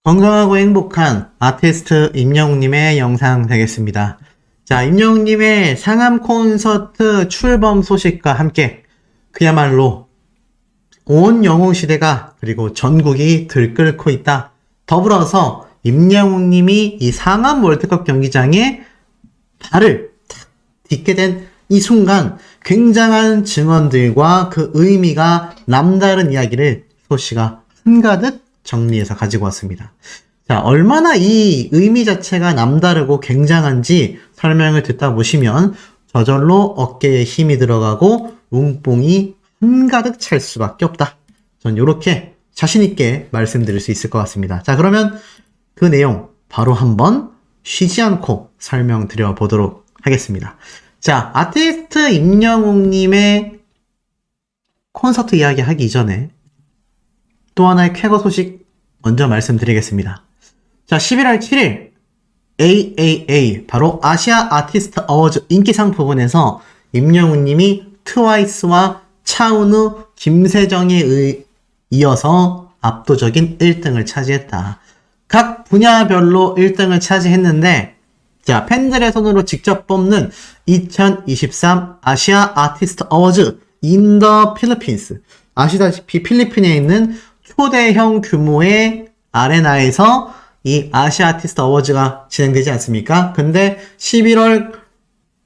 건강하고 행복한 아티스트 임영웅님의 영상 되겠습니다. 자, 임영웅님의 상암 콘서트 출범 소식과 함께 그야말로 온 영웅시대가 그리고 전국이 들끓고 있다. 더불어서 임영웅님이 이 상암 월드컵 경기장에 발을 탁 딛게 된 이 순간 굉장한 증언들과 그 의미가 남다른 이야기를 소씨가 한가득 정리해서 가지고 왔습니다. 자, 얼마나 이 의미 자체가 남다르고 굉장한지 설명을 듣다 보시면 저절로 어깨에 힘이 들어가고 웅뽕이 한가득 찰 수밖에 없다. 전 이렇게 자신있게 말씀드릴 수 있을 것 같습니다. 자, 그러면 그 내용 바로 한번 쉬지 않고 설명드려 보도록 하겠습니다. 자, 아티스트 임영웅님의 콘서트 이야기 하기 이전에 또 하나의 쾌거 소식 먼저 말씀드리겠습니다. 자, 11월 7일 AAA 바로 아시아 아티스트 어워즈 인기상 부분에서 임영웅님이 트와이스와 차은우, 김세정에 이어서 압도적인 1등을 차지했다. 각 분야별로 1등을 차지했는데 자, 팬들의 손으로 직접 뽑는 2023 아시아 아티스트 어워즈 인 더 필리핀스. 아시다시피 필리핀에 있는 초대형 규모의 아레나에서 이 아시아 아티스트 어워즈가 진행되지 않습니까? 근데 11월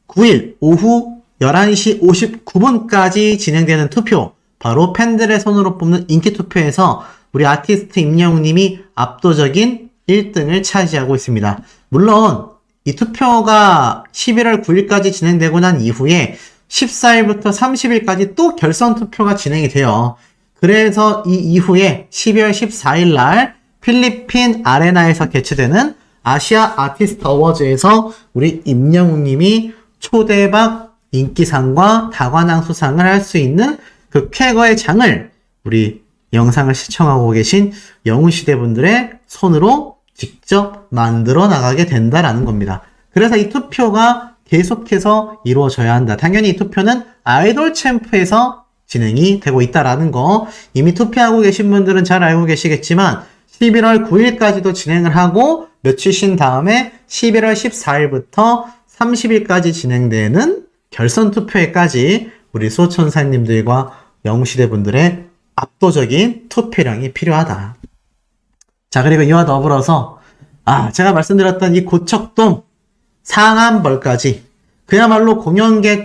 9일 오후 11시 59분까지 진행되는 투표, 바로 팬들의 손으로 뽑는 인기 투표에서 우리 아티스트 임영웅님이 압도적인 1등을 차지하고 있습니다. 물론 이 투표가 11월 9일까지 진행되고 난 이후에 14일부터 30일까지 또 결선 투표가 진행이 돼요. 그래서 이 이후에 12월 14일 날 필리핀 아레나에서 개최되는 아시아 아티스트 어워즈에서 우리 임영웅님이 초대박 인기상과 다관왕 수상을 할 수 있는 그 쾌거의 장을 우리 영상을 시청하고 계신 영웅시대 분들의 손으로 직접 만들어 나가게 된다라는 겁니다. 그래서 이 투표가 계속해서 이루어져야 한다. 당연히 이 투표는 아이돌 챔프에서 진행이 되고 있다라는 거 이미 투표하고 계신 분들은 잘 알고 계시겠지만 11월 9일까지도 진행을 하고 며칠 쉰 다음에 11월 14일부터 30일까지 진행되는 결선 투표에까지 우리 수호천사님들과 영웅시대 분들의 압도적인 투표량이 필요하다. 자, 그리고 이와 더불어서 제가 말씀드렸던 이 고척돔 상암벌까지 그야말로 공연계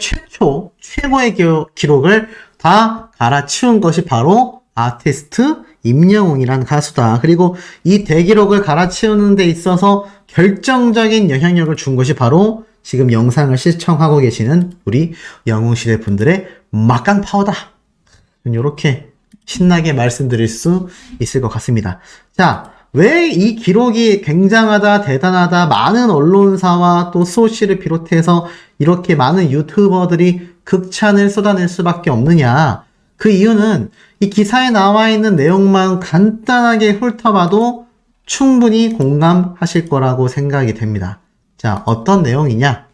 최고의 기록을 다 갈아치운 것이 바로 아티스트 임영웅이란 가수다. 그리고 이 대기록을 갈아치우는 데 있어서 결정적인 영향력을 준 것이 바로 지금 영상을 시청하고 계시는 우리 영웅시대 분들의 막강 파워다. 이렇게 신나게 말씀드릴 수 있을 것 같습니다. 자, 왜 이 기록이 굉장하다, 대단하다, 많은 언론사와 또 수호씨를 비롯해서 이렇게 많은 유튜버들이 극찬을 쏟아낼 수밖에 없느냐. 그 이유는 이 기사에 나와 있는 내용만 간단하게 훑어봐도 충분히 공감하실 거라고 생각이 됩니다. 자, 어떤 내용이냐?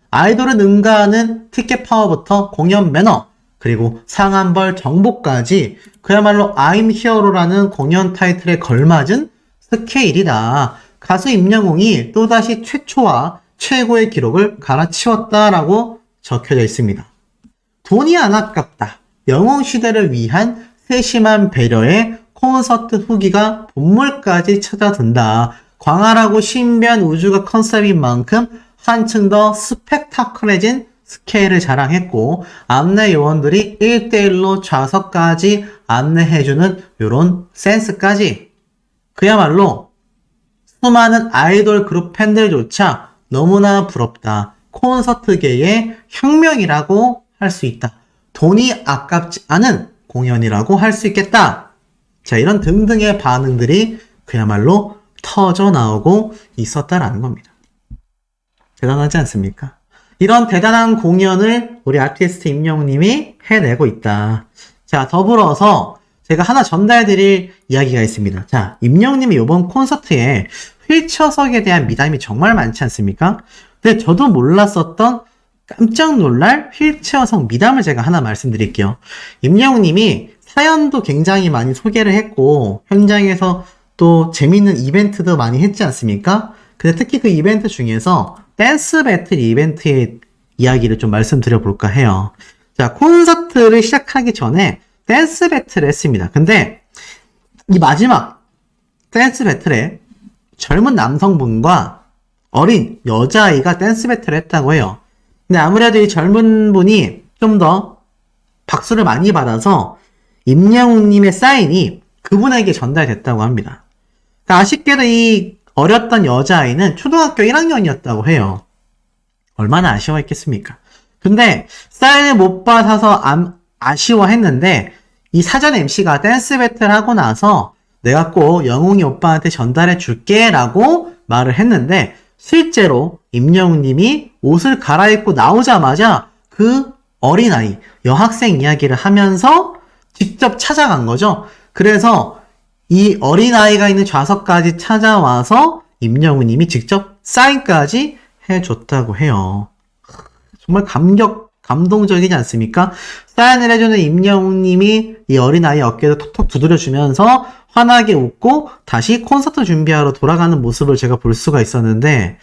아이돌을 능가하는 티켓 파워부터 공연 매너, 그리고 상암벌 정보까지 그야말로 I'm Hero라는 공연 타이틀에 걸맞은 스케일이다. 가수 임영웅이 또다시 최초와 최고의 기록을 갈아치웠다라고 적혀져 있습니다. 돈이 안 아깝다. 영웅시대를 위한 세심한 배려에 콘서트 후기가 본물까지 찾아든다. 광활하고 신비한 우주가 컨셉인 만큼 한층 더 스펙타클해진 스케일을 자랑했고 안내 요원들이 1대1로 좌석까지 안내해주는 이런 센스까지 그야말로 수많은 아이돌 그룹 팬들조차 너무나 부럽다. 콘서트계의 혁명이라고 할 수 있다. 돈이 아깝지 않은 공연이라고 할 수 있겠다. 자, 이런 등등의 반응들이 그야말로 터져 나오고 있었다라는 겁니다. 대단하지 않습니까? 이런 대단한 공연을 우리 아티스트 임영웅님이 해내고 있다. 자, 더불어서 제가 하나 전달드릴 이야기가 있습니다. 자, 임영웅님이 이번 콘서트에 휠체어석에 대한 미담이 정말 많지 않습니까? 근데 저도 몰랐었던 깜짝 놀랄 휠체어석 미담을 제가 하나 말씀드릴게요. 임영웅님이 사연도 굉장히 많이 소개를 했고 현장에서 또 재밌는 이벤트도 많이 했지 않습니까? 근데 특히 그 이벤트 중에서 댄스 배틀 이벤트의 이야기를 좀 말씀드려 볼까 해요. 자, 콘서트를 시작하기 전에 댄스 배틀을 했습니다. 근데 이 마지막 댄스 배틀에 젊은 남성분과 어린 여자아이가 댄스 배틀을 했다고 해요. 근데 아무래도 이 젊은 분이 좀 더 박수를 많이 받아서 임영웅님의 사인이 그분에게 전달됐다고 합니다. 그러니까 아쉽게도 이 어렸던 여자아이는 초등학교 1학년이었다고 해요. 얼마나 아쉬워했겠습니까? 근데 사인을 못 받아서 아쉬워했는데 이 사전 MC가 댄스 배틀 하고 나서 내가 꼭 영웅이 오빠한테 전달해 줄게 라고 말을 했는데 실제로 임영웅님이 옷을 갈아입고 나오자마자 그 어린아이, 여학생 이야기를 하면서 직접 찾아간 거죠. 그래서 이 어린아이가 있는 좌석까지 찾아와서 임영웅님이 직접 사인까지 해줬다고 해요. 정말 감동적이지 않습니까? 사인을 해주는 임영웅님이 이 어린아이 어깨를 톡톡 두드려주면서 환하게 웃고 다시 콘서트 준비하러 돌아가는 모습을 제가 볼 수가 있었는데,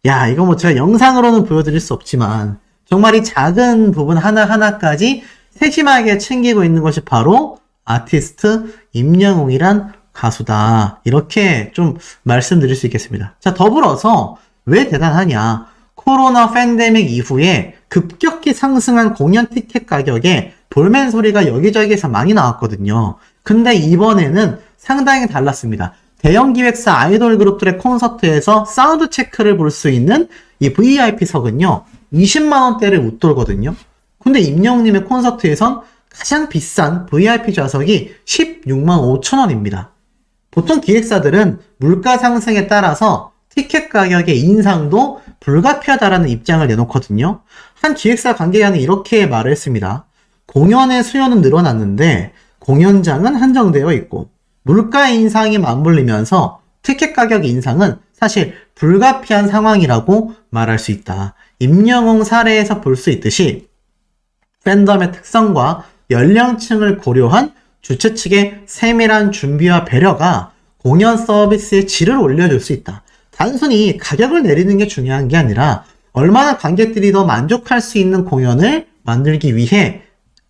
야, 이거 뭐 제가 영상으로는 보여드릴 수 없지만 정말 이 작은 부분 하나하나까지 세심하게 챙기고 있는 것이 바로 아티스트 임영웅이란 가수다. 이렇게 좀 말씀드릴 수 있겠습니다. 자, 더불어서 왜 대단하냐? 코로나 팬데믹 이후에 급격히 상승한 공연 티켓 가격에 볼멘 소리가 여기저기에서 많이 나왔거든요. 근데 이번에는 상당히 달랐습니다. 대형 기획사 아이돌 그룹들의 콘서트에서 사운드 체크를 볼 수 있는 이 VIP석은요, 20만원대를 웃돌거든요. 근데 임영웅님의 콘서트에선 가장 비싼 VIP 좌석이 16만 5천원입니다. 보통 기획사들은 물가 상승에 따라서 티켓 가격의 인상도 불가피하다라는 입장을 내놓거든요. 한 기획사 관계자는 이렇게 말을 했습니다. 공연의 수요는 늘어났는데 공연장은 한정되어 있고 물가 인상이 맞물리면서 티켓 가격 인상은 사실 불가피한 상황이라고 말할 수 있다. 임영웅 사례에서 볼 수 있듯이 팬덤의 특성과 연령층을 고려한 주최 측의 세밀한 준비와 배려가 공연 서비스의 질을 올려줄 수 있다. 단순히 가격을 내리는 게 중요한 게 아니라 얼마나 관객들이 더 만족할 수 있는 공연을 만들기 위해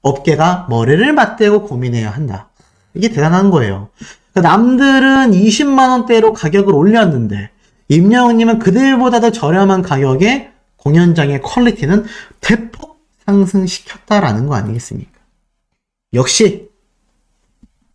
업계가 머리를 맞대고 고민해야 한다. 이게 대단한 거예요. 남들은 20만원대로 가격을 올렸는데 임영웅님은 그들보다도 저렴한 가격에 공연장의 퀄리티는 대폭 상승시켰다라는 거 아니겠습니까? 역시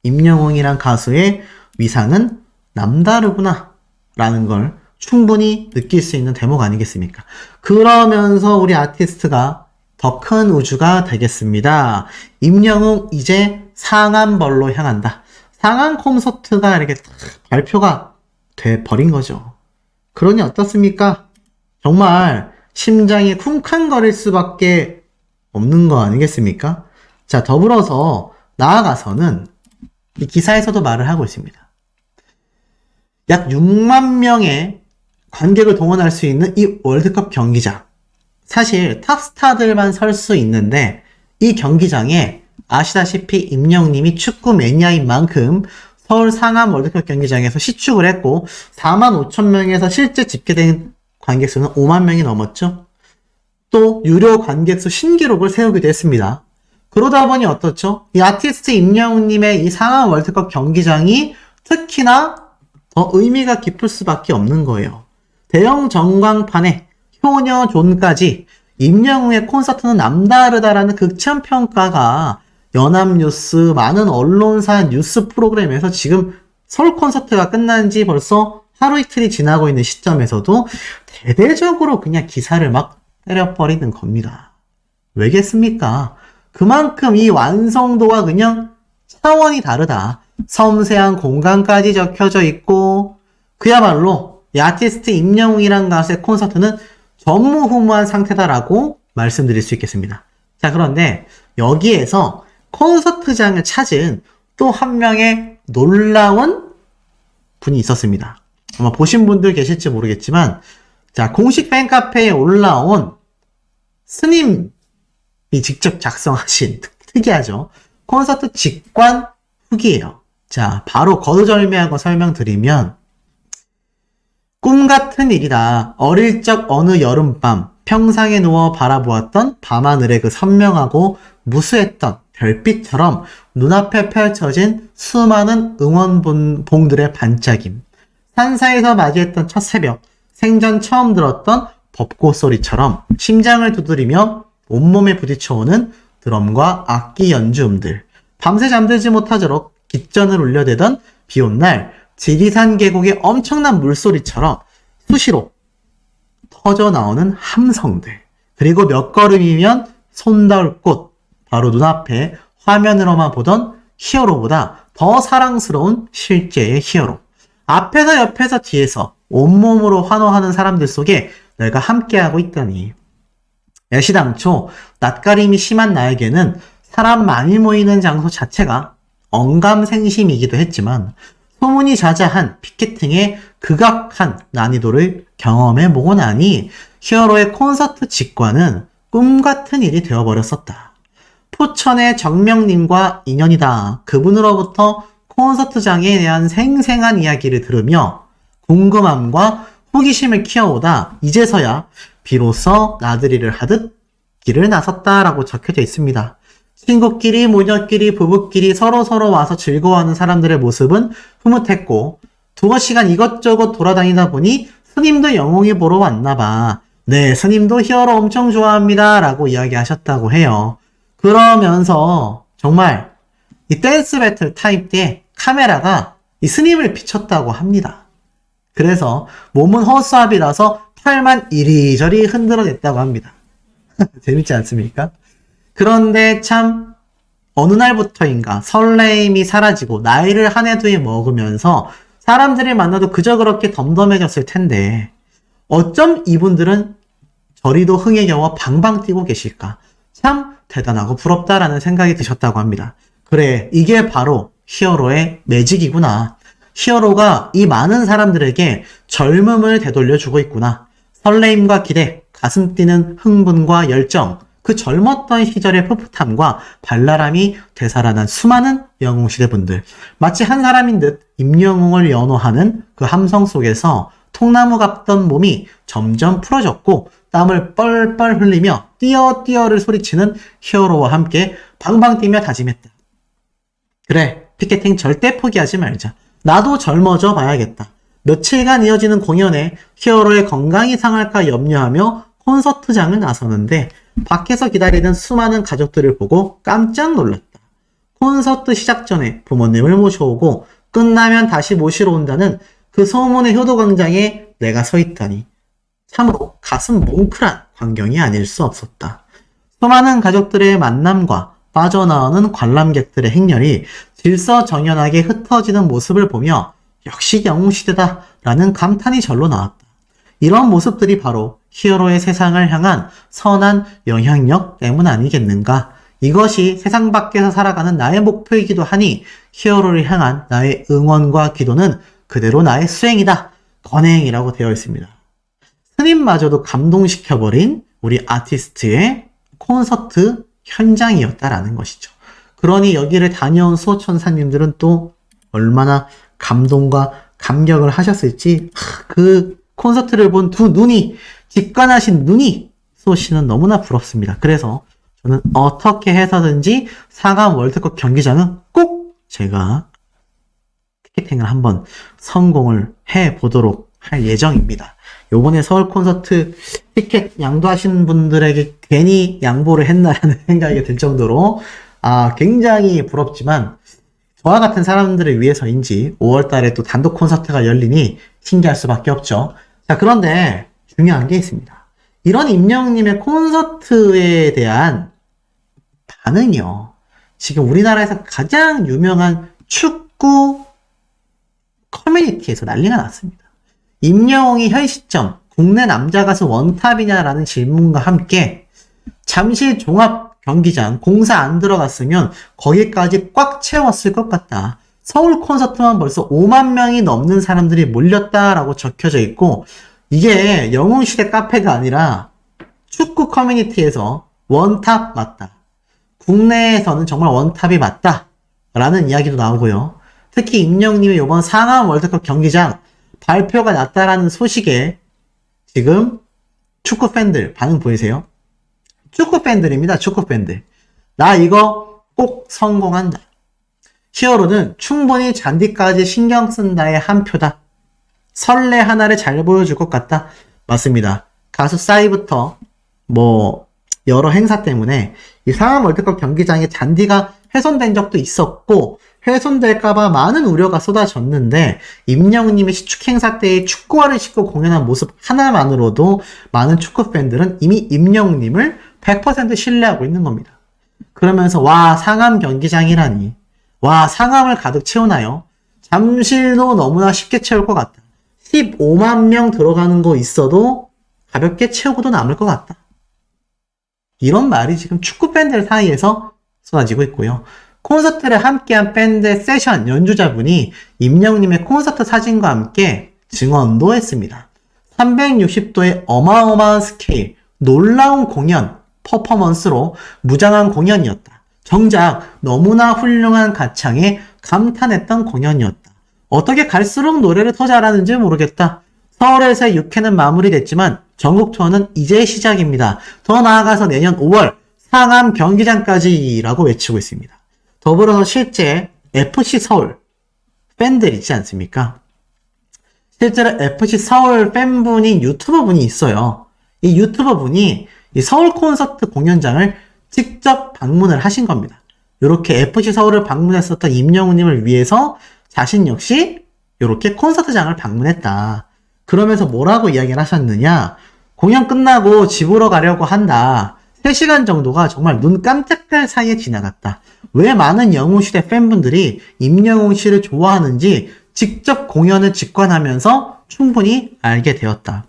임영웅이란 가수의 위상은 남다르구나 라는 걸 충분히 느낄 수 있는 대목 아니겠습니까? 그러면서 우리 아티스트가 더 큰 우주가 되겠습니다. 임영웅 이제 상암벌로 향한다. 상암 콘서트가 이렇게 발표가 돼 버린 거죠. 그러니 어떻습니까? 정말 심장이 쿵쾅거릴 수밖에 없는 거 아니겠습니까? 자, 더불어서 나아가서는 이 기사에서도 말을 하고 있습니다. 약 6만 명의 관객을 동원할 수 있는 이 월드컵 경기장. 사실 탑스타들만 설 수 있는데 이 경기장에 아시다시피 임영웅님이 축구 매니아인 만큼 서울 상암 월드컵 경기장에서 시축을 했고 4만 5천 명에서 실제 집계된 관객 수는 5만 명이 넘었죠. 또 유료 관객 수 신기록을 세우기도 했습니다. 그러다 보니 어떻죠? 이 아티스트 임영웅님의 이 상암 월드컵 경기장이 특히나 더 의미가 깊을 수밖에 없는 거예요. 대형 전광판에 효녀존까지 임영웅의 콘서트는 남다르다라는 극찬평가가 연합뉴스, 많은 언론사 뉴스 프로그램에서 지금 서울 콘서트가 끝난 지 벌써 하루 이틀이 지나고 있는 시점에서도 대대적으로 그냥 기사를 막 때려버리는 겁니다. 왜겠습니까? 그만큼 이 완성도가 그냥 차원이 다르다. 섬세한 공간까지 적혀져 있고 그야말로 이 아티스트 임영웅이란 가수의 콘서트는 전무후무한 상태다라고 말씀드릴 수 있겠습니다. 자, 그런데 여기에서 콘서트장을 찾은 또 한 명의 놀라운 분이 있었습니다. 아마 보신 분들 계실지 모르겠지만 자, 공식 팬카페에 올라온 스님이 직접 작성하신 특이하죠. 콘서트 직관 후기예요. 자, 바로 거두절미하고 설명드리면 꿈 같은 일이다. 어릴 적 어느 여름밤 평상에 누워 바라보았던 밤하늘의 그 선명하고 무수했던 별빛처럼 눈앞에 펼쳐진 수많은 응원봉들의 반짝임. 산사에서 맞이했던 첫 새벽, 생전 처음 들었던 벚꽃 소리처럼 심장을 두드리며 온몸에 부딪혀오는 드럼과 악기 연주음들. 밤새 잠들지 못하도록 깃전을 울려대던 비온 날 지리산 계곡의 엄청난 물소리처럼 수시로 터져 나오는 함성들. 그리고 몇 걸음이면 손닿을 꽃. 바로 눈앞에 화면으로만 보던 히어로보다 더 사랑스러운 실제의 히어로. 앞에서 옆에서 뒤에서 온몸으로 환호하는 사람들 속에 내가 함께하고 있다니. 애시당초 낯가림이 심한 나에게는 사람 많이 모이는 장소 자체가 언감생심이기도 했지만 소문이 자자한 피켓팅의 극악한 난이도를 경험해보고 나니 히어로의 콘서트 직관은 꿈같은 일이 되어버렸었다. 포천의 정명님과 인연이다. 그분으로부터 콘서트장에 대한 생생한 이야기를 들으며 궁금함과 호기심을 키워오다 이제서야 비로소 나들이를 하듯 길을 나섰다라고 적혀져 있습니다. 친구끼리, 모녀끼리, 부부끼리 서로서로 와서 즐거워하는 사람들의 모습은 흐뭇했고 2시간 이것저것 돌아다니다 보니 스님도 영웅이 보러 왔나봐. 네, 스님도 히어로 엄청 좋아합니다 라고 이야기하셨다고 해요. 그러면서 정말 이 댄스 배틀 타임 때 카메라가 이 스님을 비췄다고 합니다. 그래서 몸은 허수아비라서 팔만 이리저리 흔들어냈다고 합니다. 재밌지 않습니까? 그런데 참 어느 날부터인가 설레임이 사라지고 나이를 한 해 두 해 먹으면서 사람들을 만나도 그저 그렇게 덤덤해졌을 텐데 어쩜 이분들은 저리도 흥에 겨워 방방 뛰고 계실까? 참 대단하고 부럽다라는 생각이 드셨다고 합니다. 그래, 이게 바로 히어로의 매직이구나. 히어로가 이 많은 사람들에게 젊음을 되돌려주고 있구나. 설레임과 기대, 가슴 뛰는 흥분과 열정, 그 젊었던 시절의 풋풋함과 발랄함이 되살아난 수많은 영웅시대 분들. 마치 한 사람인 듯 임영웅을 연호하는 그 함성 속에서 통나무 같던 몸이 점점 풀어졌고 땀을 뻘뻘 흘리며 띄어띄어를 소리치는 히어로와 함께 방방 뛰며 다짐했다. 그래, 피켓팅 절대 포기하지 말자. 나도 젊어져 봐야겠다. 며칠간 이어지는 공연에 히어로의 건강이 상할까 염려하며 콘서트장을 나서는데 밖에서 기다리는 수많은 가족들을 보고 깜짝 놀랐다. 콘서트 시작 전에 부모님을 모셔오고 끝나면 다시 모시러 온다는 그 소문의 효도광장에 내가 서 있다니 참으로 가슴 뭉클한 광경이 아닐 수 없었다. 수많은 가족들의 만남과 빠져나오는 관람객들의 행렬이 질서정연하게 흩어지는 모습을 보며 역시 영웅시대다 라는 감탄이 절로 나왔다. 이런 모습들이 바로 히어로의 세상을 향한 선한 영향력 때문 아니겠는가. 이것이 세상 밖에서 살아가는 나의 목표이기도 하니 히어로를 향한 나의 응원과 기도는 그대로 나의 수행이다. 건행이라고 되어 있습니다. 스님마저도 감동시켜버린 우리 아티스트의 콘서트 현장이었다라는 것이죠. 그러니 여기를 다녀온 수호천사님들은 또 얼마나 감동과 감격을 하셨을지 그 콘서트를 본 두 눈이 직관하신 눈이 수호씨는 너무나 부럽습니다. 그래서 저는 어떻게 해서든지 상암 월드컵 경기장은 꼭 제가 티켓팅을 한번 성공을 해보도록 할 예정입니다. 요번에 서울 콘서트 티켓 양도하시는 분들에게 괜히 양보를 했나라는 생각이 들 정도로 굉장히 부럽지만 저와 같은 사람들을 위해서인지 5월달에 또 단독 콘서트가 열리니 신기할 수밖에 없죠. 자, 그런데 중요한 게 있습니다. 이런 임영웅님의 콘서트에 대한 반응이요. 지금 우리나라에서 가장 유명한 축구 커뮤니티에서 난리가 났습니다. 임영웅이 현 시점 국내 남자 가수 원탑이냐라는 질문과 함께 잠실 종합 경기장 공사 안 들어갔으면 거기까지 꽉 채웠을 것 같다. 서울 콘서트만 벌써 5만 명이 넘는 사람들이 몰렸다라고 적혀져 있고 이게 영웅시대 카페가 아니라 축구 커뮤니티에서 원탑 맞다. 국내에서는 정말 원탑이 맞다. 라는 이야기도 나오고요. 특히 임영웅님의 이번 상암 월드컵 경기장 발표가 났다라는 소식에 지금 축구 팬들 반응 보이세요? 축구 팬들입니다. 축구 팬들. 나 이거 꼭 성공한다. 히어로는 충분히 잔디까지 신경 쓴다의 한 표다. 설레 하나를 잘 보여줄 것 같다. 맞습니다. 가수 싸이부터 여러 행사 때문에 이 상암 월드컵 경기장에 잔디가 훼손된 적도 있었고 훼손될까봐 많은 우려가 쏟아졌는데 임영웅님의 시축 행사 때의 축구화를 신고 공연한 모습 하나만으로도 많은 축구 팬들은 이미 임영웅님을 100% 신뢰하고 있는 겁니다. 그러면서 와 상암 경기장이라니 와 상암을 가득 채우나요? 잠실도 너무나 쉽게 채울 것 같다. 15만 명 들어가는 거 있어도 가볍게 채우고도 남을 것 같다. 이런 말이 지금 축구 팬들 사이에서 쏟아지고 있고요. 콘서트를 함께한 밴드 세션 연주자분이 임영웅님의 콘서트 사진과 함께 증언도 했습니다. 360도의 어마어마한 스케일, 놀라운 공연, 퍼포먼스로 무장한 공연이었다. 정작 너무나 훌륭한 가창에 감탄했던 공연이었다. 어떻게 갈수록 노래를 더 잘하는지 모르겠다. 서울에서의 6회는 마무리됐지만 전국 투어는 이제 시작입니다. 더 나아가서 내년 5월 상암 경기장까지라고 외치고 있습니다. 더불어서 실제 FC 서울 팬들 있지 않습니까? 실제로 FC 서울 팬분인 유튜버 분이 있어요. 이 유튜버 분이 이 서울 콘서트 공연장을 직접 방문을 하신 겁니다. 이렇게 FC 서울을 방문했었던 임영웅님을 위해서 자신 역시 이렇게 콘서트장을 방문했다. 그러면서 뭐라고 이야기를 하셨느냐? 공연 끝나고 집으로 가려고 한다. 3시간 정도가 정말 눈 깜짝할 사이에 지나갔다. 왜 많은 영웅시대 팬분들이 임영웅 씨를 좋아하는지 직접 공연을 직관하면서 충분히 알게 되었다.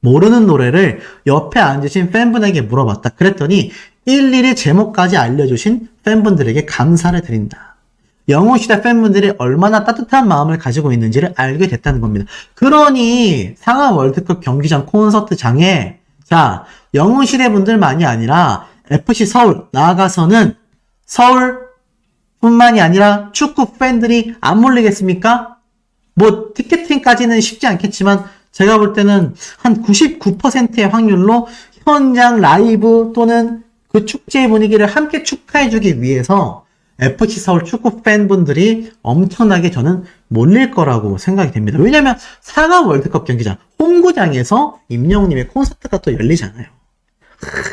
모르는 노래를 옆에 앉으신 팬분에게 물어봤다. 그랬더니 일일이 제목까지 알려주신 팬분들에게 감사를 드린다. 영웅시대 팬분들이 얼마나 따뜻한 마음을 가지고 있는지를 알게 됐다는 겁니다. 그러니 상암 월드컵 경기장 콘서트장에 자 영웅시대 분들만이 아니라 FC 서울 나아가서는 서울뿐만이 아니라 축구 팬들이 안 몰리겠습니까? 티켓팅까지는 쉽지 않겠지만 제가 볼 때는 한 99%의 확률로 현장 라이브 또는 그 축제의 분위기를 함께 축하해주기 위해서 FC 서울 축구 팬분들이 엄청나게 저는 몰릴 거라고 생각이 됩니다. 왜냐면 상암 월드컵 경기장 홈구장에서 임영웅님의 콘서트가 또 열리잖아요.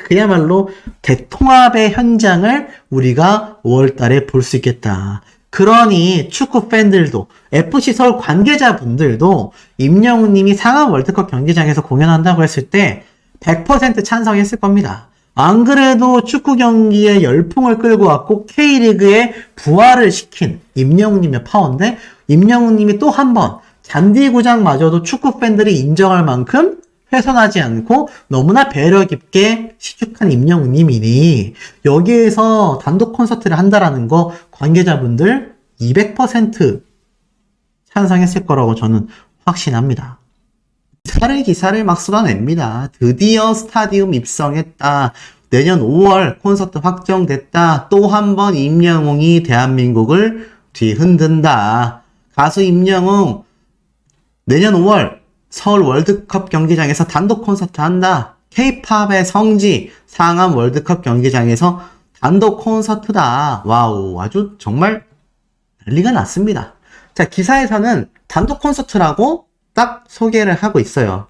그야말로 대통합의 현장을 우리가 5월달에 볼 수 있겠다. 그러니 축구 팬들도 FC 서울 관계자분들도 임영웅님이 상암 월드컵 경기장에서 공연한다고 했을 때 100% 찬성했을 겁니다. 안 그래도 축구 경기에 열풍을 끌고 왔고 K리그에 부활을 시킨 임영웅님의 파워인데 임영웅님이 또 한 번 잔디구장마저도 축구 팬들이 인정할 만큼 훼손하지 않고 너무나 배려 깊게 시축한 임영웅님이니 여기에서 단독 콘서트를 한다라는 거 관계자분들 200% 찬성했을 거라고 저는 확신합니다. 기사를 막 쏟아냅니다. 드디어 스타디움 입성했다. 내년 5월 콘서트 확정됐다. 또 한 번 임영웅이 대한민국을 뒤흔든다. 가수 임영웅 내년 5월 서울 월드컵 경기장에서 단독 콘서트 한다. K-팝의 성지 상암 월드컵 경기장에서 단독 콘서트다. 와우, 아주 정말 난리가 났습니다. 자, 기사에서는 단독 콘서트라고 딱 소개를 하고 있어요.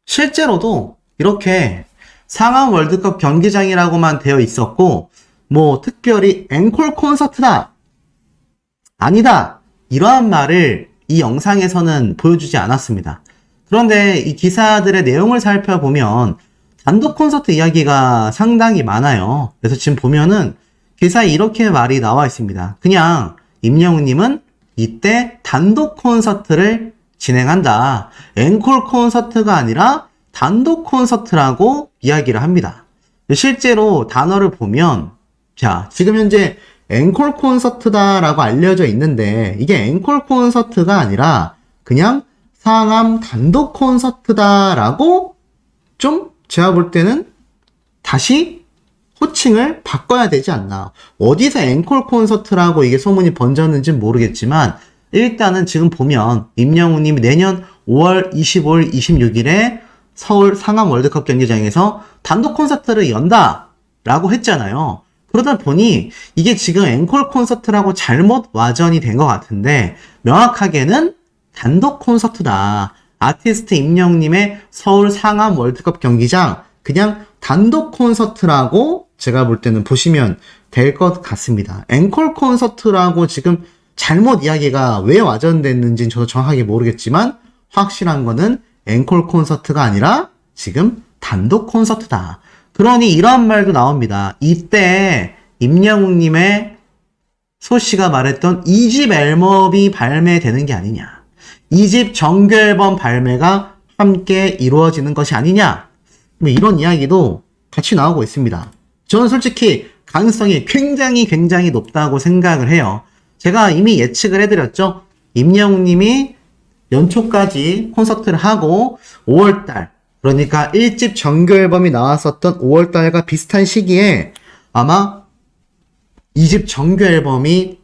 실제로도 이렇게 상암 월드컵 경기장이라고만 되어 있었고 특별히 앵콜 콘서트다 아니다 이러한 말을 이 영상에서는 보여주지 않았습니다. 그런데 이 기사들의 내용을 살펴보면 단독 콘서트 이야기가 상당히 많아요. 그래서 지금 보면은 기사에 이렇게 말이 나와 있습니다. 그냥 임영웅님은 이때 단독 콘서트를 진행한다. 앵콜 콘서트가 아니라 단독 콘서트라고 이야기를 합니다. 실제로 단어를 보면 자, 지금 현재 앵콜 콘서트다라고 알려져 있는데 이게 앵콜 콘서트가 아니라 그냥 상암 단독 콘서트다라고 좀 제가 볼 때는 다시 호칭을 바꿔야 되지 않나. 어디서 앵콜 콘서트라고 이게 소문이 번졌는지는 모르겠지만 일단은 지금 보면 임영웅님이 내년 5월 25일, 26일에 서울 상암 월드컵 경기장에서 단독 콘서트를 연다라고 했잖아요. 그러다 보니 이게 지금 앵콜 콘서트라고 잘못 와전이 된 것 같은데 명확하게는 단독 콘서트다. 아티스트 임영웅님의 서울 상암 월드컵 경기장 그냥 단독 콘서트라고 제가 볼 때는 보시면 될 것 같습니다. 앵콜 콘서트라고 지금 잘못 이야기가 왜 와전됐는지는 저도 정확하게 모르겠지만 확실한 거는 앵콜 콘서트가 아니라 지금 단독 콘서트다. 그러니 이런 말도 나옵니다. 이때 임영웅님의 소씨가 말했던 2집 앨범이 발매되는 게 아니냐. 2집 정규 앨범 발매가 함께 이루어지는 것이 아니냐. 뭐 이런 이야기도 같이 나오고 있습니다. 저는 솔직히 가능성이 굉장히 높다고 생각을 해요. 제가 이미 예측을 해드렸죠. 임영웅님이 연초까지 콘서트를 하고 5월달, 그러니까 1집 정규 앨범이 나왔었던 5월달과 비슷한 시기에 아마 2집 정규 앨범이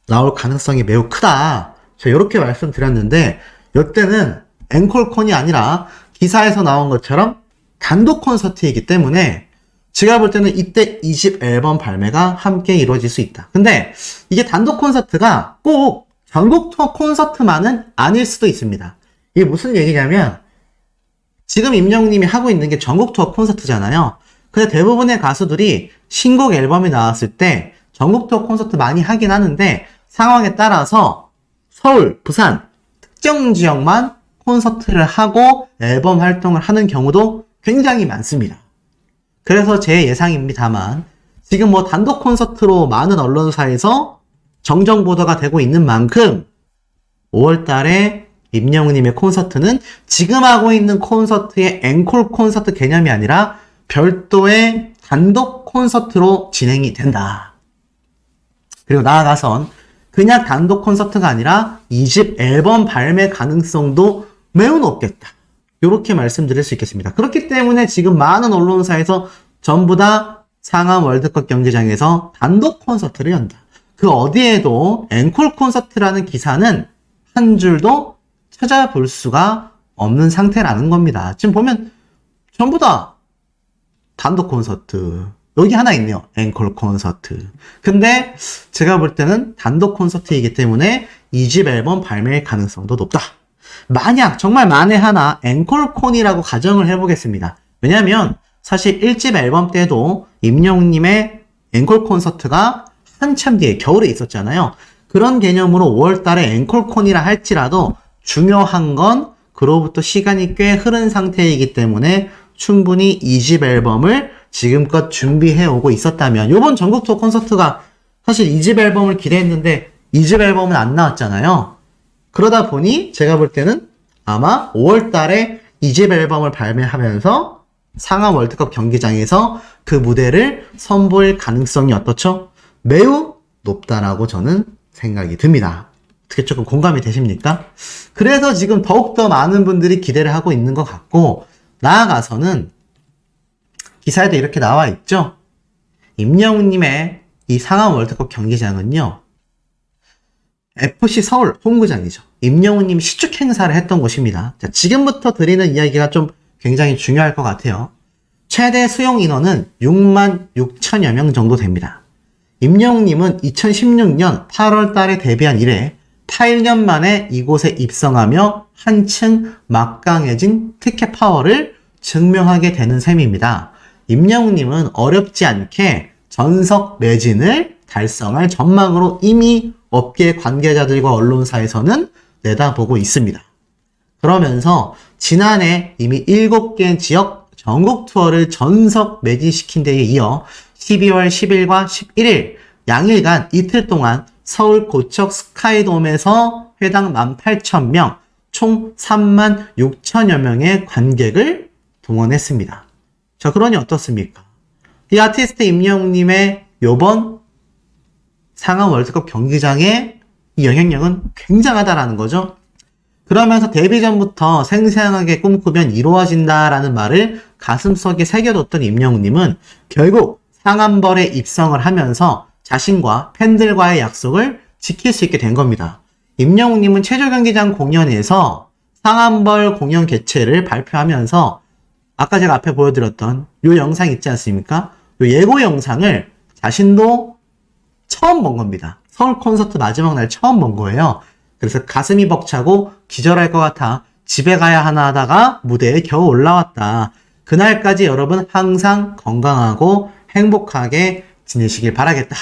나올 가능성이 매우 크다. 제가 이렇게 말씀드렸는데 이때는 앵콜콘이 아니라 기사에서 나온 것처럼 단독 콘서트이기 때문에 제가 볼 때는 이때 2집 앨범 발매가 함께 이루어질 수 있다. 근데 이게 단독 콘서트가 꼭 전국 투어 콘서트만은 아닐 수도 있습니다. 이게 무슨 얘기냐면 지금 임영웅님이 하고 있는 게 전국 투어 콘서트잖아요. 근데 대부분의 가수들이 신곡 앨범이 나왔을 때 전국 투어 콘서트 많이 하긴 하는데 상황에 따라서 서울, 부산, 특정 지역만 콘서트를 하고 앨범 활동을 하는 경우도 굉장히 많습니다. 그래서 제 예상입니다만 지금 뭐 단독 콘서트로 많은 언론사에서 정정 보도가 되고 있는 만큼 5월달에 임영웅님의 콘서트는 지금 하고 있는 콘서트의 앵콜 콘서트 개념이 아니라 별도의 단독 콘서트로 진행이 된다. 그리고 나아가선 그냥 단독 콘서트가 아니라 2집 앨범 발매 가능성도 매우 높겠다. 이렇게 말씀드릴 수 있겠습니다. 그렇기 때문에 지금 많은 언론사에서 전부 다 상암 월드컵 경기장에서 단독 콘서트를 연다. 그 어디에도 앵콜 콘서트라는 기사는 한 줄도 찾아볼 수가 없는 상태라는 겁니다. 지금 보면 전부 다 단독 콘서트. 여기 하나 있네요. 앵콜 콘서트. 근데 제가 볼 때는 단독 콘서트이기 때문에 2집 앨범 발매의 가능성도 높다. 만약 정말 만에 하나 앵콜콘이라고 가정을 해보겠습니다. 왜냐면 사실 1집 앨범 때도 임영웅님의 앵콜 콘서트가 한참 뒤에 겨울에 있었잖아요. 그런 개념으로 5월달에 앵콜콘이라 할지라도 중요한 건 그로부터 시간이 꽤 흐른 상태이기 때문에 충분히 2집 앨범을 지금껏 준비해 오고 있었다면 이번 전국 투어 콘서트가 사실 2집 앨범을 기대했는데 2집 앨범은 안 나왔잖아요. 그러다 보니 제가 볼 때는 아마 5월달에 2집 앨범을 발매하면서 상암 월드컵 경기장에서 그 무대를 선보일 가능성이 어떻죠? 매우 높다라고 저는 생각이 듭니다. 어떻게 조금 공감이 되십니까? 그래서 지금 더욱더 많은 분들이 기대를 하고 있는 것 같고 나아가서는 기사에도 이렇게 나와 있죠. 임영웅님의 이 상암 월드컵 경기장은요. FC 서울 홈구장이죠. 임영웅님이 시축 행사를 했던 곳입니다. 자, 지금부터 드리는 이야기가 좀 굉장히 중요할 것 같아요. 최대 수용 인원은 6만 6천여 명 정도 됩니다. 임영웅님은 2016년 8월 달에 데뷔한 이래 8년 만에 이곳에 입성하며 한층 막강해진 티켓 파워를 증명하게 되는 셈입니다. 임영웅님은 어렵지 않게 전석 매진을 달성할 전망으로 이미 업계 관계자들과 언론사에서는 내다보고 있습니다. 그러면서 지난해 이미 7개 지역 전국 투어를 전석 매진시킨 데에 이어 12월 10일과 11일 양일간 이틀 동안 서울 고척 스카이돔에서 회당 18,000명, 총 3만 6천여 명의 관객을 동원했습니다. 자, 그러니 어떻습니까? 이 아티스트 임영웅님의 요번 상암 월드컵 경기장의 이 영향력은 굉장하다라는 거죠. 그러면서 데뷔 전부터 생생하게 꿈꾸면 이루어진다라는 말을 가슴속에 새겨뒀던 임영웅님은 결국 상암벌에 입성을 하면서 자신과 팬들과의 약속을 지킬 수 있게 된 겁니다. 임영웅님은 체조경기장 공연에서 상암벌 공연 개최를 발표하면서 아까 제가 앞에 보여드렸던 요 영상 있지 않습니까? 요 예고 영상을 자신도 처음 본 겁니다. 서울 콘서트 마지막 날 처음 본 거예요. 그래서 가슴이 벅차고 기절할 것 같아 집에 가야 하나 하다가 무대에 겨우 올라왔다. 그날까지 여러분 항상 건강하고 행복하게 지내시길 바라겠다.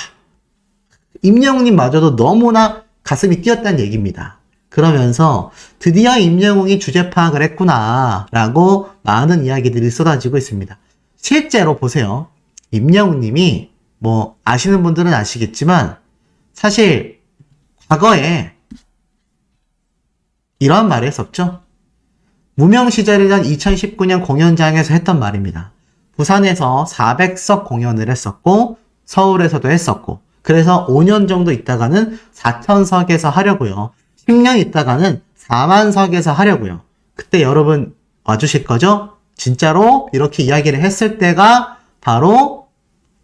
임영웅님마저도 너무나 가슴이 뛰었다는 얘기입니다. 그러면서 드디어 임영웅이 주제 파악을 했구나 라고 많은 이야기들이 쏟아지고 있습니다. 실제로 보세요. 임영웅님이 뭐 아시는 분들은 아시겠지만 사실 과거에 이런 말을 했었죠. 무명 시절이던 2019년 공연장에서 했던 말입니다. 부산에서 400석 공연을 했었고 서울에서도 했었고 그래서 5년 정도 있다가는 4,000석에서 하려고요. 10년 있다가는 4만석에서 하려고요. 그때 여러분 와주실 거죠? 진짜로 이렇게 이야기를 했을 때가 바로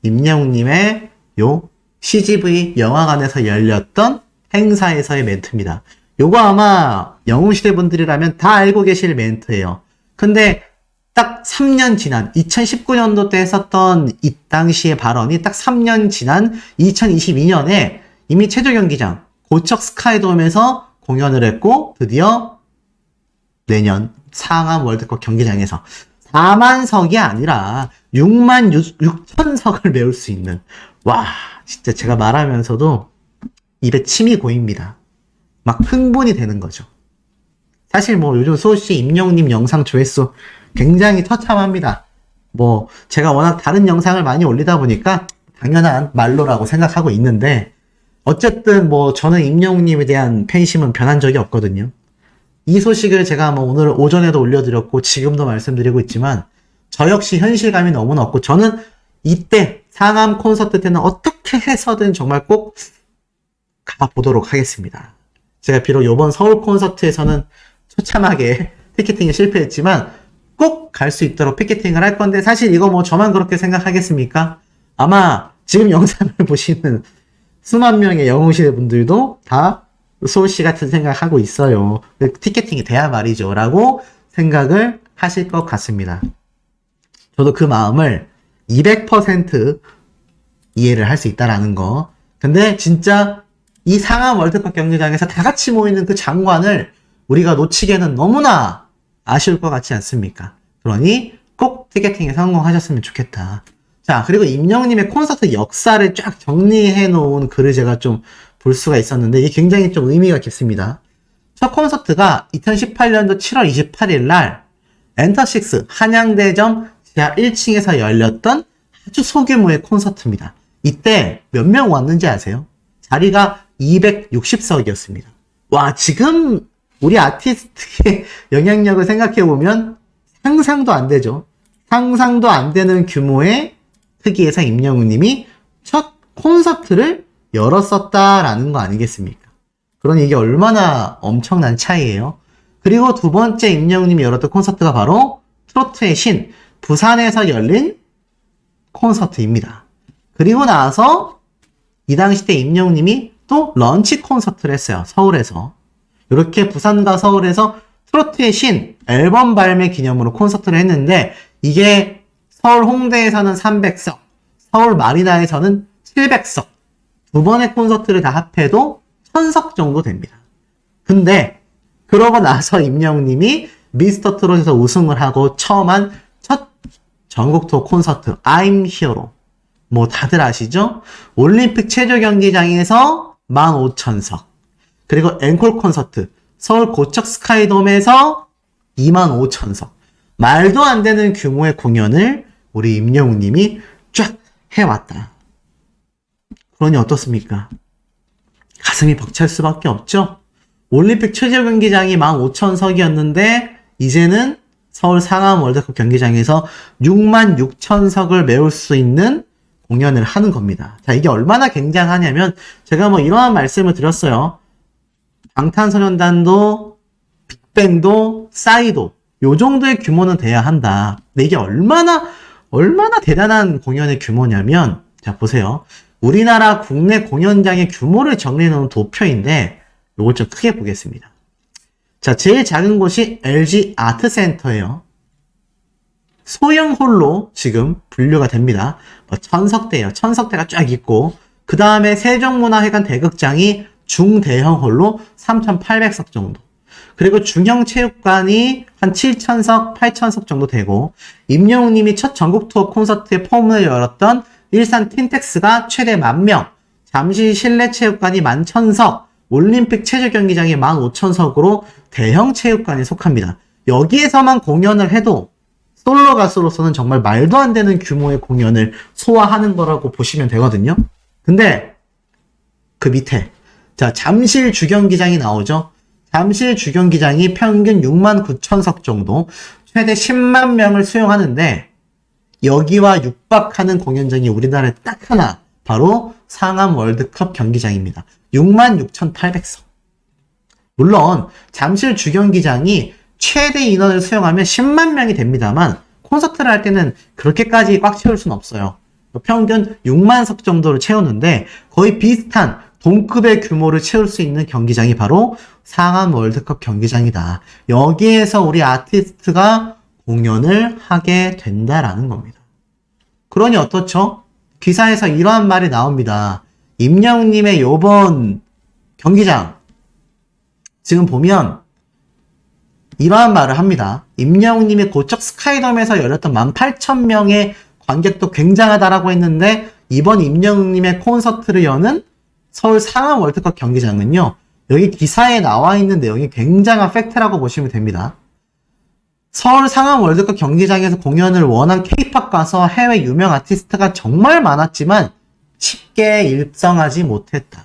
임영웅님의 요 CGV 영화관에서 열렸던 행사에서의 멘트입니다. 요거 아마 영웅시대 분들이라면 다 알고 계실 멘트예요. 근데 딱 3년 지난 2019년도 때 했었던 이 당시의 발언이 딱 3년 지난 2022년에 이미 체조경기장 고척 스카이돔에서 공연을 했고 드디어 내년 상암 월드컵 경기장에서 4만석이 아니라 6만 6천석을 메울 수 있는 와 진짜 제가 말하면서도 입에 침이 고입니다. 막 흥분이 되는 거죠. 사실 뭐 요즘 소시 임영웅님 영상 조회수 굉장히 처참합니다. 뭐 제가 워낙 다른 영상을 많이 올리다 보니까 당연한 말로라고 생각하고 있는데 어쨌든 뭐 저는 임영웅님에 대한 팬심은 변한 적이 없거든요. 이 소식을 제가 뭐 오늘 오전에도 올려드렸고 지금도 말씀드리고 있지만 저 역시 현실감이 너무나 없고 저는 이때 상암 콘서트 때는 어떻게 해서든 정말 꼭 가보도록 하겠습니다. 제가 비록 이번 서울 콘서트에서는 처참하게 피켓팅에 실패했지만 꼭 갈 수 있도록 피켓팅을 할 건데 사실 이거 뭐 저만 그렇게 생각하겠습니까? 아마 지금 영상을 보시는 수만 명의 영웅시대 분들도 다 소울씨 같은 생각하고 있어요. 티켓팅이 돼야 말이죠. 라고 생각을 하실 것 같습니다. 저도 그 마음을 200% 이해를 할 수 있다라는 거. 근데 진짜 이 상암 월드컵 경기장에서 다 같이 모이는 그 장관을 우리가 놓치기에는 너무나 아쉬울 것 같지 않습니까? 그러니 꼭 티켓팅에 성공하셨으면 좋겠다. 자, 그리고 임영웅님의 콘서트 역사를 쫙 정리해 놓은 글을 제가 좀 볼 수가 있었는데 이게 굉장히 좀 의미가 깊습니다. 첫 콘서트가 2018년도 7월 28일 날 엔터식스 한양대점 지하 1층에서 열렸던 아주 소규모의 콘서트입니다. 이때 몇 명 왔는지 아세요? 자리가 260석이었습니다. 와, 지금 우리 아티스트의 영향력을 생각해보면 상상도 안 되죠. 상상도 안 되는 규모의 크기에서 임영웅님이 첫 콘서트를 열었었다라는 거 아니겠습니까? 그러니 이게 얼마나 엄청난 차이예요. 그리고 두 번째 임영웅님이 열었던 콘서트가 바로 트로트의 신 부산에서 열린 콘서트입니다. 그리고 나서 이 당시 때 임영웅님이 또 런치 콘서트를 했어요. 서울에서. 이렇게 부산과 서울에서 트로트의 신 앨범 발매 기념으로 콘서트를 했는데 이게 서울 홍대에서는 300석, 서울 마리나에서는 700석 두 번의 콘서트를 다 합해도 1000석 정도 됩니다. 근데 그러고 나서 임영웅님이 미스터 트롯에서 우승을 하고 처음 한 첫 전국 투어 콘서트 I'm Hero 뭐 다들 아시죠? 올림픽 체조 경기장에서 15,000석 그리고 앵콜 콘서트 서울 고척 스카이돔에서 25,000석 말도 안 되는 규모의 공연을 우리 임영웅님이 쫙 해왔다. 그러니 어떻습니까? 가슴이 벅찰 수밖에 없죠? 올림픽 체조 경기장이 15,000석이었는데 이제는 서울 상암 월드컵 경기장에서 66,000석을 메울 수 있는 공연을 하는 겁니다. 자, 이게 얼마나 굉장하냐면 제가 뭐 이러한 말씀을 드렸어요. 방탄소년단도 빅뱅도 싸이도 요 정도의 규모는 돼야 한다. 근데 이게 얼마나 대단한 공연의 규모냐면, 자 보세요. 우리나라 국내 공연장의 규모를 정리해 놓은 도표인데 요걸 좀 크게 보겠습니다. 자, 제일 작은 곳이 LG 아트센터예요. 소형 홀로 지금 분류가 됩니다. 뭐 천석대예요. 천석대가 쫙 있고, 그 다음에 세종문화회관 대극장이 중대형 홀로 3,800석 정도. 그리고 중형 체육관이 한 7,000석, 8,000석 정도 되고, 임영웅님이 첫 전국 투어 콘서트의 포문을 열었던 일산 틴텍스가 최대 10,000명, 잠실 실내체육관이 11,000석, 올림픽 체조경기장이 15,000석으로 대형 체육관에 속합니다. 여기에서만 공연을 해도 솔로 가수로서는 정말 말도 안 되는 규모의 공연을 소화하는 거라고 보시면 되거든요. 근데 그 밑에, 자, 잠실 주경기장이 나오죠. 잠실 주경기장이 평균 69,000석 정도, 최대 10만 명을 수용하는데, 여기와 육박하는 공연장이 우리나라에 딱 하나, 바로 상암 월드컵 경기장입니다. 66,800석. 물론 잠실 주경기장이 최대 인원을 수용하면 10만 명이 됩니다만, 콘서트를 할 때는 그렇게까지 꽉 채울 수는 없어요. 평균 6만 석 정도를 채우는데, 거의 비슷한 동급의 규모를 채울 수 있는 경기장이 바로 상암 월드컵 경기장이다. 여기에서 우리 아티스트가 공연을 하게 된다라는 겁니다. 그러니 어떻죠? 기사에서 이러한 말이 나옵니다. 임영웅님의 요번 경기장, 지금 보면 이러한 말을 합니다. 임영웅님이 고척 스카이돔에서 열렸던 18,000명의 관객도 굉장하다라고 했는데, 이번 임영웅님의 콘서트를 여는 서울 상암 월드컵 경기장은요, 여기 기사에 나와 있는 내용이 굉장한 팩트라고 보시면 됩니다. 서울 상암 월드컵 경기장에서 공연을 원한 K-POP 가수, 해외 유명 아티스트가 정말 많았지만 쉽게 입성하지 못했다.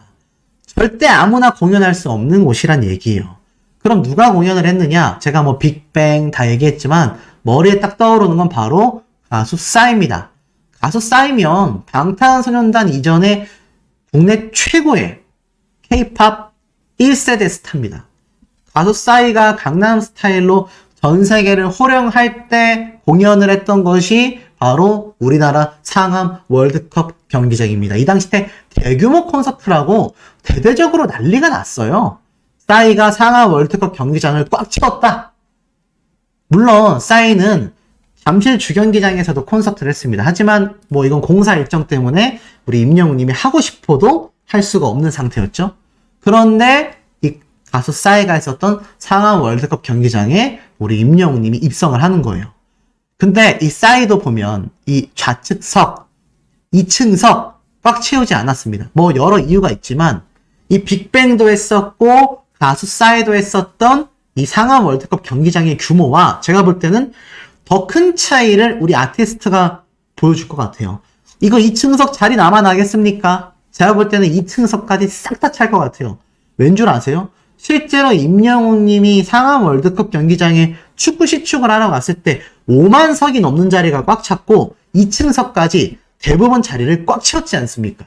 절대 아무나 공연할 수 없는 곳이란 얘기예요. 그럼 누가 공연을 했느냐? 제가 뭐 빅뱅 다 얘기했지만 머리에 딱 떠오르는 건 바로 가수 싸이입니다. 가수 싸이면 방탄소년단 이전에 국내 최고의 K-POP 1세대 스타입니다. 가수 싸이가 강남 스타일로 전 세계를 호령할 때 공연을 했던 것이 바로 우리나라 상암 월드컵 경기장입니다. 이 당시 때 대규모 콘서트라고 대대적으로 난리가 났어요. 싸이가 상암 월드컵 경기장을 꽉 채웠다. 물론 싸이는 잠실 주경기장에서도 콘서트를 했습니다. 하지만 뭐 이건 공사 일정 때문에 우리 임영웅님이 하고 싶어도 할 수가 없는 상태였죠. 그런데 이 가수 싸이가 했었던 상암 월드컵 경기장에 우리 임영웅님이 입성을 하는 거예요. 근데 이 싸이도 보면 이 좌측석, 2층석 꽉 채우지 않았습니다. 뭐 여러 이유가 있지만 이 빅뱅도 했었고 가수 싸이도 했었던 이 상암 월드컵 경기장의 규모와 제가 볼 때는 더 큰 차이를 우리 아티스트가 보여줄 것 같아요. 이거 2층석 자리 남아나겠습니까? 제가 볼 때는 2층석까지 싹 다 찰 것 같아요. 왠 줄 아세요? 실제로 임영웅님이 상암 월드컵 경기장에 축구 시축을 하러 갔을 때 5만 석이 넘는 자리가 꽉 찼고 2층석까지 대부분 자리를 꽉 채웠지 않습니까?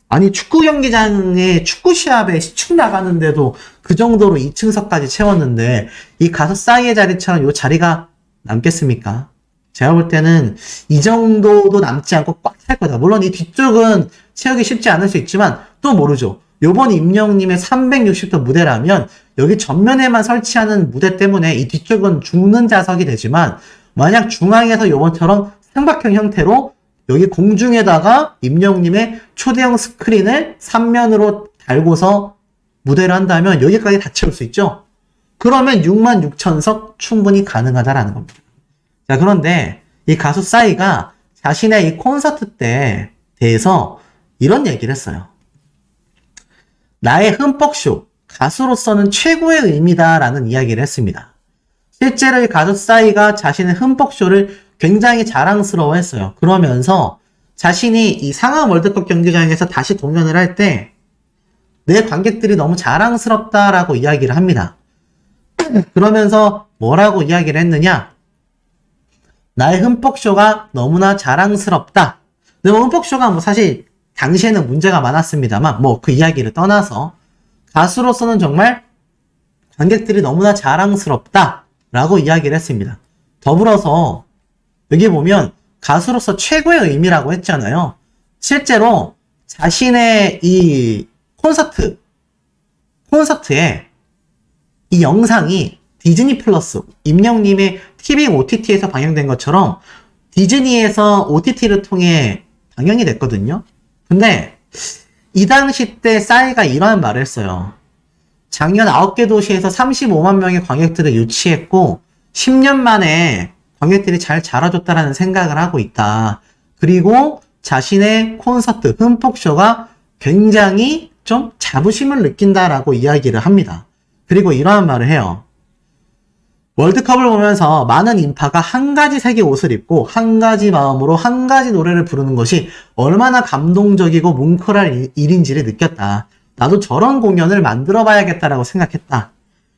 아니 축구 경기장에 축구 시합에 시축 나가는데도 그 정도로 2층석까지 채웠는데 이 가수 싸이의 자리처럼 이 자리가 남겠습니까? 제가 볼 때는 이 정도도 남지 않고 꽉 찰 거다. 물론 이 뒤쪽은 채우기 쉽지 않을 수 있지만 또 모르죠. 요번 임영웅님의 360도 무대라면 여기 전면에만 설치하는 무대 때문에 이 뒤쪽은 죽는 자석이 되지만 만약 중앙에서 요번처럼 삼각형 형태로 여기 공중에다가 임영웅님의 초대형 스크린을 3면으로 달고서 무대를 한다면 여기까지 다 채울 수 있죠. 그러면 66,000석 충분히 가능하다라는 겁니다. 자, 그런데 이 가수 싸이가 자신의 이 콘서트 때 대해서 이런 얘기를 했어요. 나의 흠뻑쇼, 가수로서는 최고의 의미다라는 이야기를 했습니다. 실제로 이 가수 싸이가 자신의 흠뻑쇼를 굉장히 자랑스러워했어요. 그러면서 자신이 이 상암 월드컵 경기장에서 다시 공연을 할 때 내 관객들이 너무 자랑스럽다라고 이야기를 합니다. 그러면서 뭐라고 이야기를 했느냐? 나의 흠뻑쇼가 너무나 자랑스럽다. 근데 뭐 흠뻑쇼가 뭐 사실 당시에는 문제가 많았습니다만 뭐 그 이야기를 떠나서 가수로서는 정말 관객들이 너무나 자랑스럽다라고 이야기를 했습니다. 더불어서 여기 보면 가수로서 최고의 의미라고 했잖아요. 실제로 자신의 이 콘서트에 이 영상이 디즈니 플러스, 임영님의 TV OTT에서 방영된 것처럼 디즈니에서 OTT를 통해 방영이 됐거든요. 근데 이 당시 때 싸이가 이러한 말을 했어요. 작년 9개 도시에서 35만 명의 관객들을 유치했고 10년 만에 관객들이 잘 자라줬다라는 생각을 하고 있다. 그리고 자신의 콘서트, 흠뻑쇼가 굉장히 좀 자부심을 느낀다라고 이야기를 합니다. 그리고 이러한 말을 해요. 월드컵을 보면서 많은 인파가 한 가지 색의 옷을 입고 한 가지 마음으로 한 가지 노래를 부르는 것이 얼마나 감동적이고 뭉클할 일인지를 느꼈다. 나도 저런 공연을 만들어 봐야겠다라고 생각했다.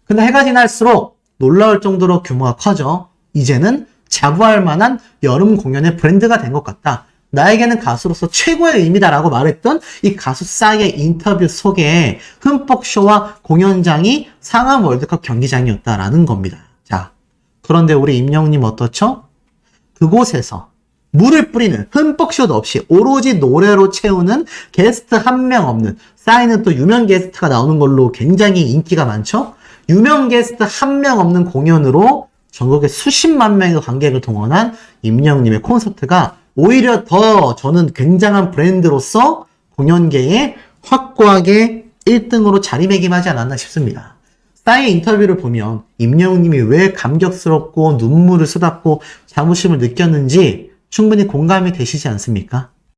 근데 해가 지날수록 놀라울 정도로 규모가 커져 이제는 자부할 만한 여름 공연의 브랜드가 된 것 같다. 나에게는 가수로서 최고의 의미다라고 말했던 이 가수 싸이의 인터뷰 속에 흠뻑쇼와 공연장이 상암 월드컵 경기장이었다라는 겁니다. 자, 그런데 우리 임영님 어떻죠? 그곳에서 물을 뿌리는 흠뻑쇼도 없이 오로지 노래로 채우는 게스트 한 명 없는, 싸이는 또 유명 게스트가 나오는 걸로 굉장히 인기가 많죠? 유명 게스트 한 명 없는 공연으로 전국에 수십만 명의 관객을 동원한 임영님의 콘서트가 오히려 더 저는 굉장한 브랜드로서 공연계에 확고하게 1등으로 자리매김하지 않았나 싶습니다. 싸이의 인터뷰를 보면 임영웅님이 왜 감격스럽고 눈물을 쏟았고 자부심을 느꼈는지 충분히 공감이 되시지 않습니까?